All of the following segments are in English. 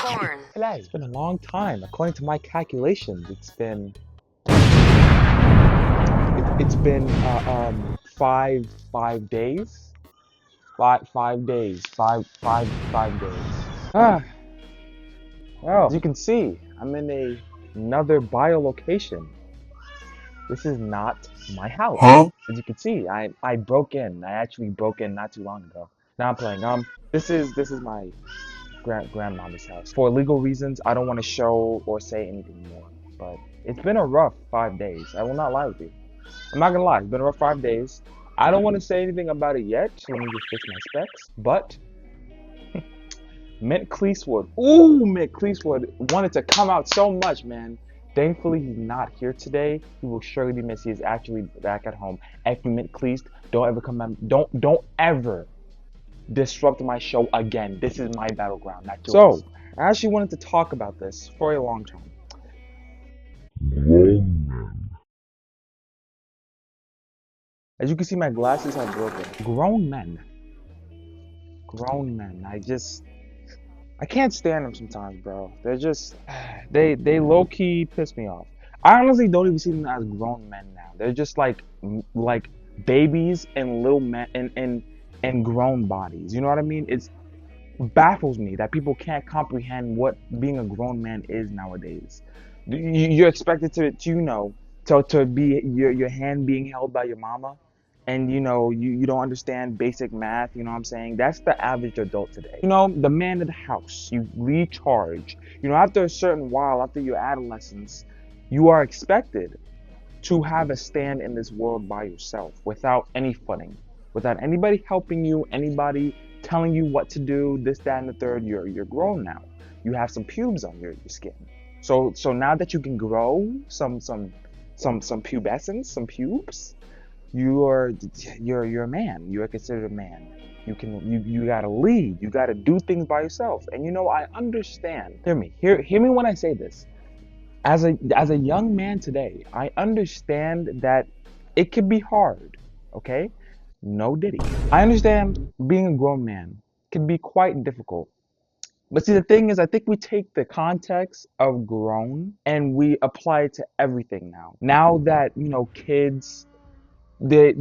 corn. It's been a long time. According to my calculations, it's been 5 days. 5 days. 5 days. Ah, well, as you can see, I'm in another biolocation. This is not my house. Huh? As you can see, I broke in. I actually broke in not too long ago. Now I'm playing. This is my grandmama's house. For legal reasons, I don't want to show or say anything more. But it's been a rough 5 days. I will not lie with you. I'm not gonna lie. It's been a rough 5 days. I don't want to say anything about it yet. Let me just fix my specs. But Mint Cleasewood. Ooh, Mint Cleasewood wanted to come out so much, man. Thankfully, he's not here today. He will surely be missed. He is actually back at home. F you, Mint Cleased. Don't ever come back. Don't ever disrupt my show again. This is my battleground, not yours. So, I actually wanted to talk about this for a long time. As you can see, my glasses are broken. Grown men. Grown men. I can't stand them sometimes, bro. They're just, they low-key piss me off. I honestly don't even see them as grown men now. They're just like babies and little men and grown bodies. You know what I mean? It baffles me that people can't comprehend what being a grown man is nowadays. You're expected to be your hand being held by your mama, and you don't understand basic math. You know what I'm saying? That's the average adult today. The man of the house. You recharge. After a certain while, after your adolescence, you are expected to have a stand in this world by yourself without any footing, without anybody helping you, anybody telling you what to do, this, that, and the third. You're grown now. You have some pubes on your skin. So now that you can grow some pubescence, some pubes, you're a man. You are considered a man. You gotta lead. You gotta do things by yourself. And I understand. Hear me when I say this. As a young man today, I understand that it could be hard. Okay, no diddy. I understand being a grown man can be quite difficult. But see, the thing is, I think we take the context of grown and we apply it to everything now. Now that kids, they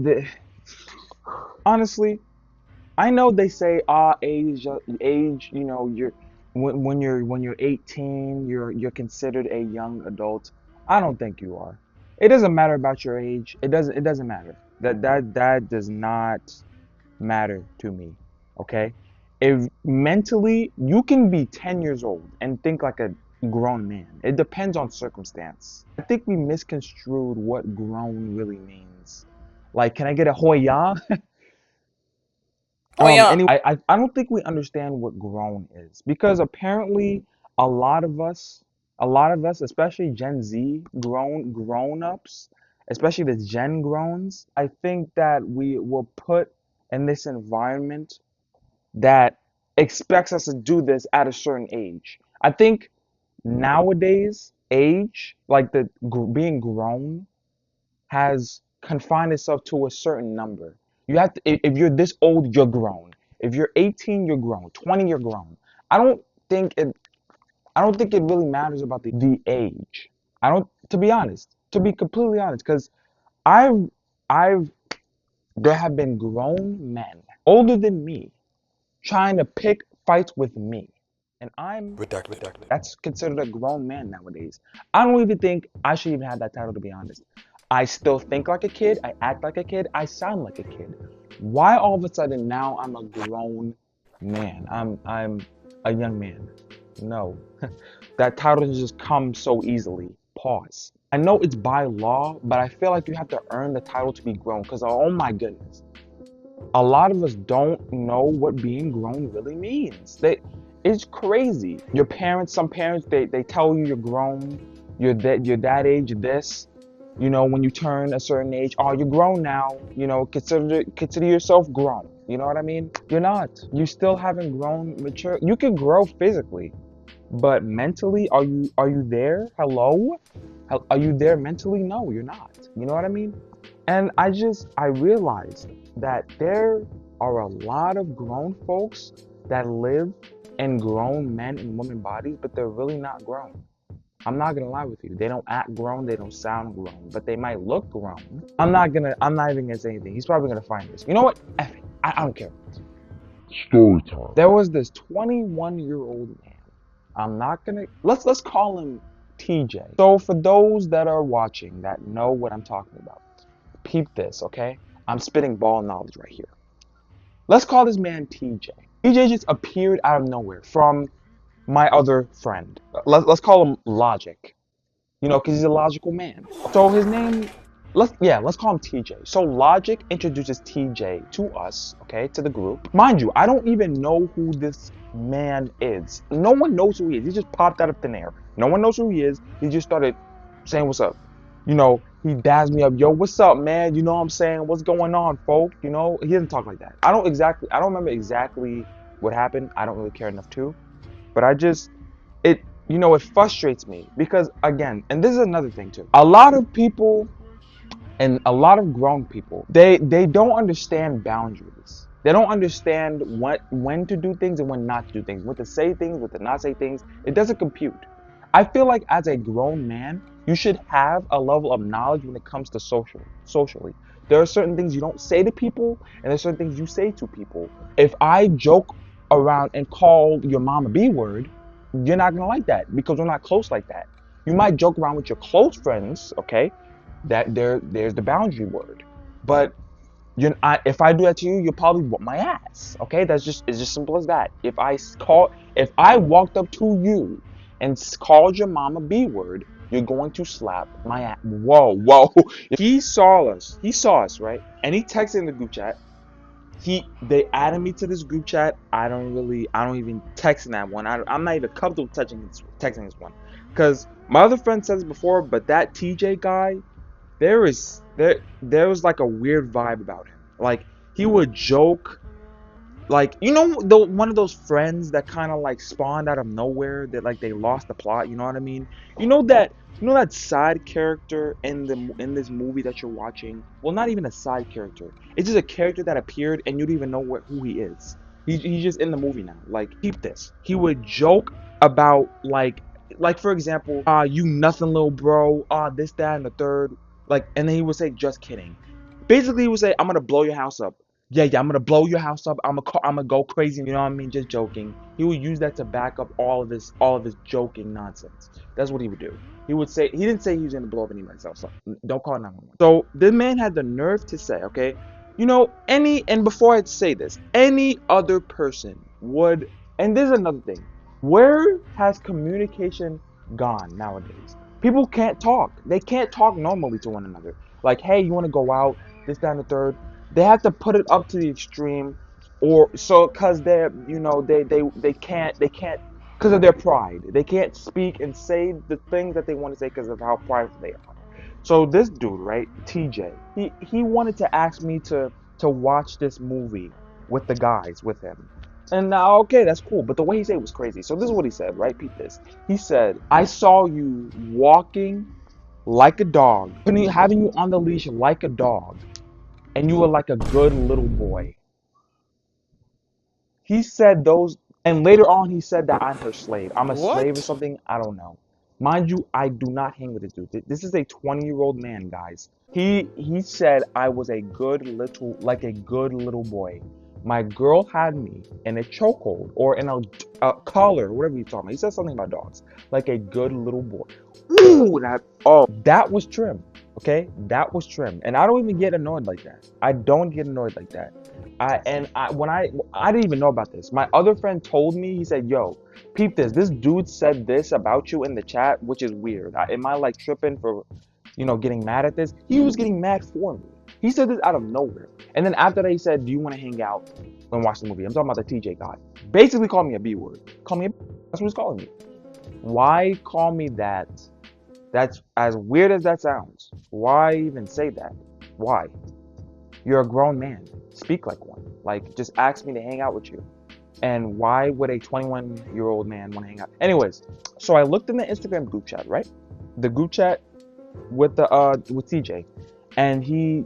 honestly, I know they say age, you're when you're 18, you're considered a young adult. I don't think you are. It doesn't matter about your age. It doesn't matter. That does not matter to me. Okay? If mentally you can be 10 years old and think like a grown man. It depends on circumstance. I think we misconstrued what grown really means. Like, can I get a hoya? Oh yeah. Anyway, I don't think we understand what grown is, because apparently a lot of us, especially Gen Z grown-ups, especially the Gen growns, I think that we were put in this environment that expects us to do this at a certain age. I think nowadays age, like being grown, has confined itself to a certain number. You have to, if you're this old, you're grown. If you're 18, you're grown. 20, you're grown. I don't think it. I don't think it really matters about the age. I don't, to be honest, to be completely honest, because I've, I've, there have been grown men older than me trying to pick fights with me, and that's considered a grown man nowadays. I don't even think I should even have that title, to be honest. I still think like a kid, I act like a kid, I sound like a kid. Why all of a sudden now I'm a grown man? I'm a young man. No. That title doesn't just come so easily. Pause. I know it's by law, but I feel like you have to earn the title to be grown, because oh my goodness, a lot of us don't know what being grown really means. It's crazy. Some parents, they tell you you're grown, you're that age, this. When you turn a certain age, oh, you're grown now. Consider yourself grown. You know what I mean? You're not. You still haven't grown mature. You can grow physically, but mentally, are you there? Hello? Are you there mentally? No, you're not. You know what I mean? And I realized that there are a lot of grown folks that live in grown men and women bodies, but they're really not grown. I'm not gonna lie with you. They don't act grown, they don't sound grown, but they might look grown. I'm not even gonna say anything. He's probably gonna find this. You know what? F it. I don't care. Story time. There was this 21-year-old man. I'm not gonna let's call him TJ. So for those that are watching that know what I'm talking about, peep this, okay? I'm spitting ball knowledge right here. Let's call this man TJ. TJ just appeared out of nowhere from my other friend. Let's call him Logic. You know, because he's a logical man. So his name, let's call him TJ. So Logic introduces TJ to us, okay, to the group. Mind you, I don't even know who this man is. No one knows who he is. He just popped out of thin air. No one knows who he is. He just started saying what's up. You know, he dazzed me up. Yo, what's up, man? You know what I'm saying? What's going on, folk? You know, he doesn't talk like that. I don't remember exactly what happened. I don't really care enough to. But it frustrates me because, again, and this is another thing too. A lot of people and a lot of grown people, they don't understand boundaries. They don't understand when to do things and when not to do things, when to say things, when to not say things. It doesn't compute. I feel like as a grown man, you should have a level of knowledge when it comes to socially. There are certain things you don't say to people, and there's certain things you say to people. If I joke around and call your mom a B word, you're not gonna like that because we're not close like that. You might joke around with your close friends, okay? There's the boundary word. But if I do that to you, you'll probably whoop my ass. Okay, it's just simple as that. If I walked up to you and called your mom a B word, you're going to slap my ass. Whoa. He saw us, right? And he texted in the group chat. They added me to this group chat. I don't even text in that one. I'm not even comfortable texting this one, because my other friend said this before, but that TJ guy, there was like a weird vibe about him. Like he would joke, like one of those friends that kind of like spawned out of nowhere that like they lost the plot. You know what I mean? You know that side character in this movie that you're watching. Well, not even a side character. It's just a character that appeared and you don't even know who he is. He's just in the movie now. Like keep this. He would joke about like for example, you nothing little bro, this that and the third, like, and then he would say just kidding. Basically, he would say I'm gonna blow your house up. Yeah, I'm gonna blow your house up. I'm gonna go crazy. You know what I mean? Just joking. He would use that to back up all of his joking nonsense. That's what he would do. He didn't say he was gonna blow up anybody's house up. Don't call 911. So this man had the nerve to say, okay, and before I say this, any other person would, and there's another thing. Where has communication gone nowadays? People can't talk. They can't talk normally to one another. Like, hey, you want to go out? This, that, and the third. They have to put it up to the extreme, or so because they can't because of their pride. They can't speak and say the things that they want to say because of how prideful they are. So this dude, right, TJ, he wanted to ask me to watch this movie with the guys with him. And now, okay, that's cool. But the way he said it was crazy. So this is what he said, right? Repeat this. He said, I saw you walking like a dog, having you on the leash like a dog, and you were like a good little boy. He said those, and later on he said that I'm her slave. I'm a slave or What? something. I don't know. Mind you, I do not hang with this dude. This is a 20-year-old man, guys. He said I was like a good little boy. My girl had me in a chokehold or in a collar, whatever you talking about. He said something about dogs, like a good little boy. Ooh, that was trim. Okay, that was trim, and I don't even get annoyed like that. I don't get annoyed like that. I didn't even know about this. My other friend told me. He said, "Yo, peep this. This dude said this about you in the chat, which is weird. Am I like tripping for, getting mad at this?" He was getting mad for me. He said this out of nowhere, and then after that, he said, "Do you want to hang out and watch the movie?" I'm talking about the TJ guy. Basically, called me a B word. Call me. That's what he's calling me. Why call me that? That's as weird as that sounds. Why even say that? Why? You're a grown man. Speak like one. Like, just ask me to hang out with you. And why would a 21-year-old man want to hang out? Anyways, so I looked in the Instagram group chat, right? The group chat with TJ, and he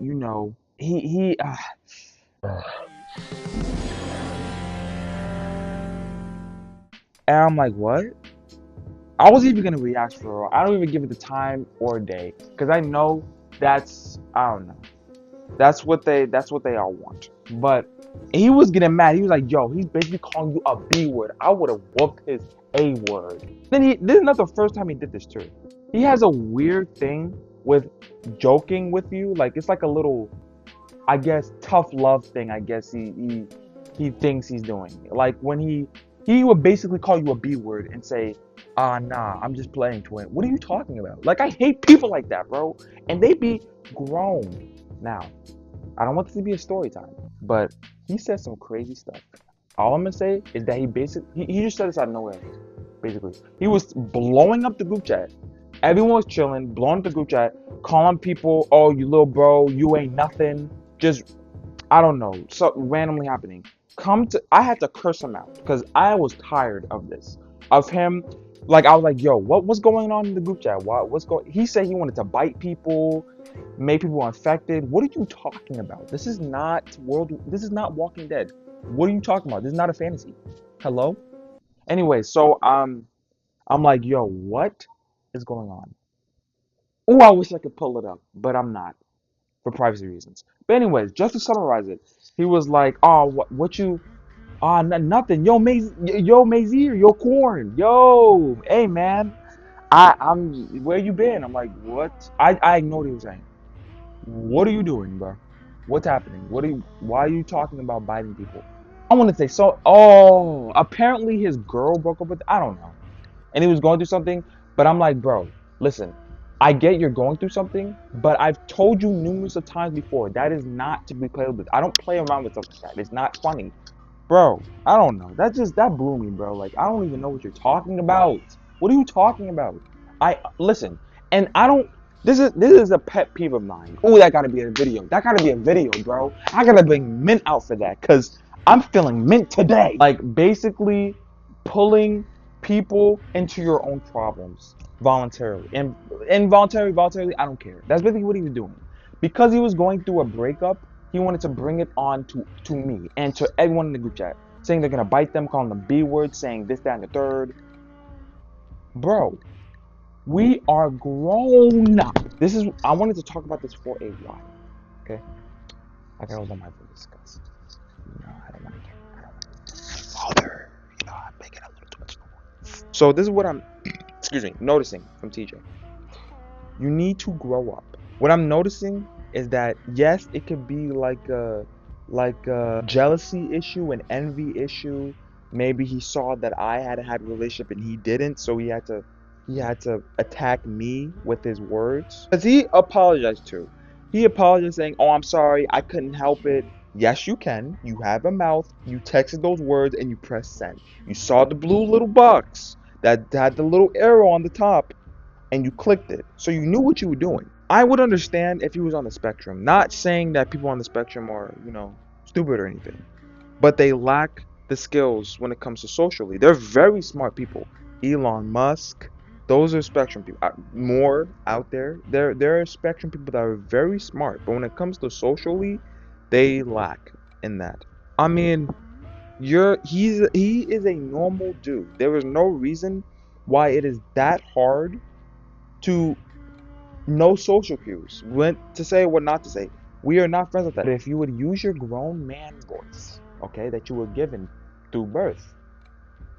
And I'm like, what? I wasn't even gonna react for real. I don't even give it the time or day. Cause I know I don't know. That's what they all want. But he was getting mad. He was like, yo, he's basically calling you a B word. I would have whooped his A word. This is not the first time he did this too. He has a weird thing with joking with you. Like it's like a little, I guess, tough love thing. I guess he thinks he's doing. Like when he would basically call you a B word and say, nah, I'm just playing, twin. What are you talking about? Like I hate people like that, bro. And they be grown. Now, I don't want this to be a story time, but he said some crazy stuff. All I'm gonna say is that he just said this out of nowhere. Basically, he was blowing up the group chat. Everyone was chilling, blowing up the group chat, calling people, "Oh, you little bro, you ain't nothing." Just I don't know, something randomly happening. I had to curse him out because I was tired of this, of him. Like I was like, "Yo, what's going on in the group chat? What's going?" He said he wanted to bite people, make people infected. What are you talking about? This is not This is not Walking Dead. What are you talking about? This is not a fantasy. Hello. Anyway, so I'm like, yo, what is going on? Oh, I wish I could pull it up, but I'm not for privacy reasons. But anyways, just to summarize it, he was like, oh, what you? Nothing. Yo, Mazier, yo, Corn, yo, hey, man, I'm where you been? I'm like, what? I ignored what he was saying. What are you doing, bro? What's happening? Why are you talking about biting people? I want to say so. Oh, apparently his girl broke up with. I don't know, and he was going through something. But I'm like, bro, listen. I get you're going through something, but I've told you numerous of times before that is not to be played with. I don't play around with stuff like that. It's not funny, bro. I don't know. That blew me, bro. Like I don't even know what you're talking about. What are you talking about? I listen, and I don't. This is a pet peeve of mine. Oh, that gotta be a video. That gotta be a video, bro. I gotta bring Mint out for that, cause I'm feeling Mint today. Like basically pulling people into your own problems voluntarily and voluntarily. I don't care. That's basically what he was doing, because he was going through a breakup. He wanted to bring it on to me and to everyone in the group chat, saying they're gonna bite them, calling them B words, saying this, that, and the third. Bro, we are grown up. I wanted to talk about this for a while. Okay? Like I was on my voice, guys. I don't want to get father. I'm making a little too much noise. So this is what I'm excuse me, noticing from TJ. You need to grow up. What I'm noticing is that yes, it could be like a jealousy issue, an envy issue. Maybe he saw that I had a relationship and he didn't, so he had to attack me with his words. Because he apologized too. He apologized saying, "Oh, I'm sorry, I couldn't help it." Yes, you can. You have a mouth. You texted those words and you press send. You saw the blue little box that had the little arrow on the top and you clicked it. So you knew what you were doing. I would understand if he was on the spectrum. Not saying that people on the spectrum are, stupid or anything. But they lack the skills when it comes to socially. They're very smart people. Elon Musk, those are spectrum people. More out there. There are spectrum people that are very smart. But when it comes to socially, they lack in that. I mean, he is a normal dude. There is no reason why it is that hard to know social cues, when to say, what not to say. We are not friends with that. But if you would use your grown man voice, okay, that you were given through birth,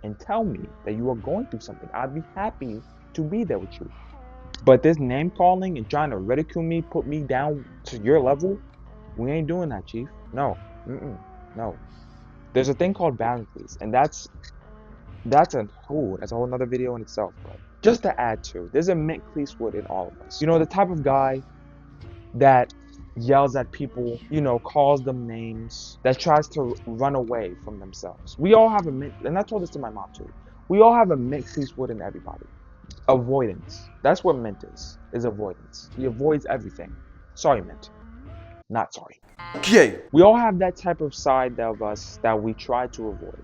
and tell me that you are going through something, I'd be happy to be there with you. But this name calling and trying to ridicule me, put me down to your level, we ain't doing that, Chief. No, no. There's a thing called boundaries, and that's a whole nother video in itself. But just to add to, there's a Mint Cleasewood in all of us. The type of guy that yells at people, calls them names, that tries to run away from themselves. We all have a Mint, and I told this to my mom too. We all have a Mint Cleasewood in everybody. Avoidance. That's what Mint is avoidance. He avoids everything. Sorry, Mint. Not sorry. Okay. We all have that type of side of us that we try to avoid,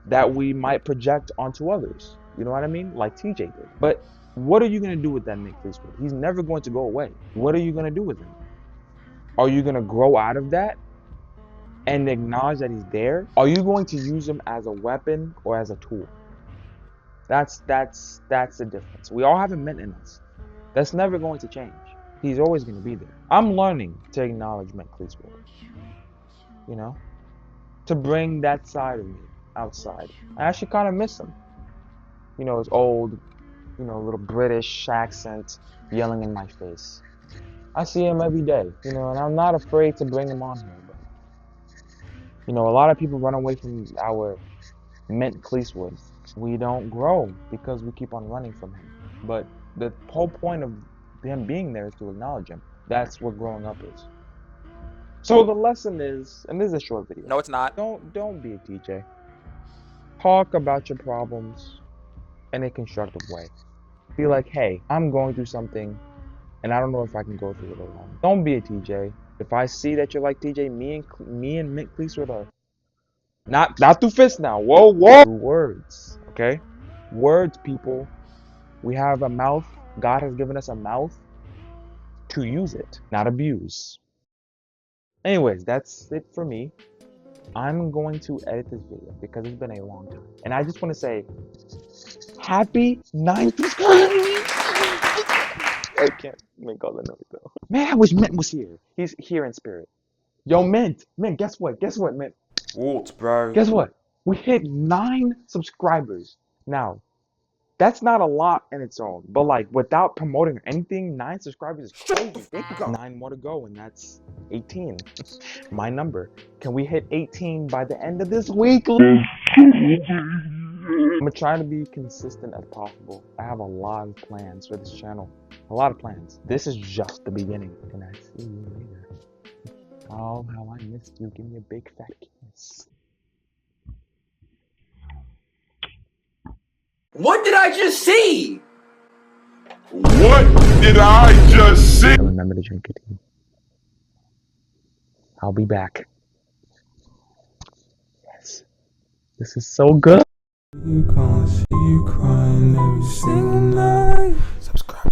that we might project onto others. You know what I mean? Like TJ did. But what are you going to do with that Nick Cleasewood? He's never going to go away. What are you going to do with him? Are you going to grow out of that and acknowledge that he's there? Are you going to use him as a weapon or as a tool? That's the difference. We all have a mint in us. That's never going to change. He's always going to be there. I'm learning to acknowledge Mint Cleeswood. You know, to bring that side of me outside. I actually kind of miss him. You know, his old, little British accent yelling in my face. I see him every day, and I'm not afraid to bring him on here. But, a lot of people run away from our Mint Cleeswood. We don't grow because we keep on running from him. But the whole point of him being there is to acknowledge him. That's what growing up is. So the lesson is, and this is a short video. No, it's not. Don't be a DJ. Talk about your problems in a constructive way. Be like, hey, I'm going through something, and I don't know if I can go through it alone. Don't be a TJ. If I see that you're like TJ, me and Mint Cleeswood are not through fists now. Whoa. Words, okay? Words, people. We have a mouth. God has given us a mouth to use it, not abuse. Anyways, that's it for me. I'm going to edit this video because it's been a long time. And I just want to say, happy 9th subscribers! I can't make all the noise though. Man, I wish Mint was here. He's here in spirit. Yo, Mint, guess what, Mint? What, bro? Guess what? We hit 9 subscribers. Now, that's not a lot in its own, but like without promoting anything, 9 subscribers is crazy. 9 more to go, and that's 18. My number. Can we hit 18 by the end of this week? I'm gonna try to be consistent as possible. I have a lot of plans for this channel. A lot of plans. This is just the beginning, and I see you later. Oh, how I missed you. Give me a big fat kiss. What did I just see? What did I just see? And remember to drink your tea. I'll be back. Yes. This is so good. You gonna see you crying every single night. Subscribe.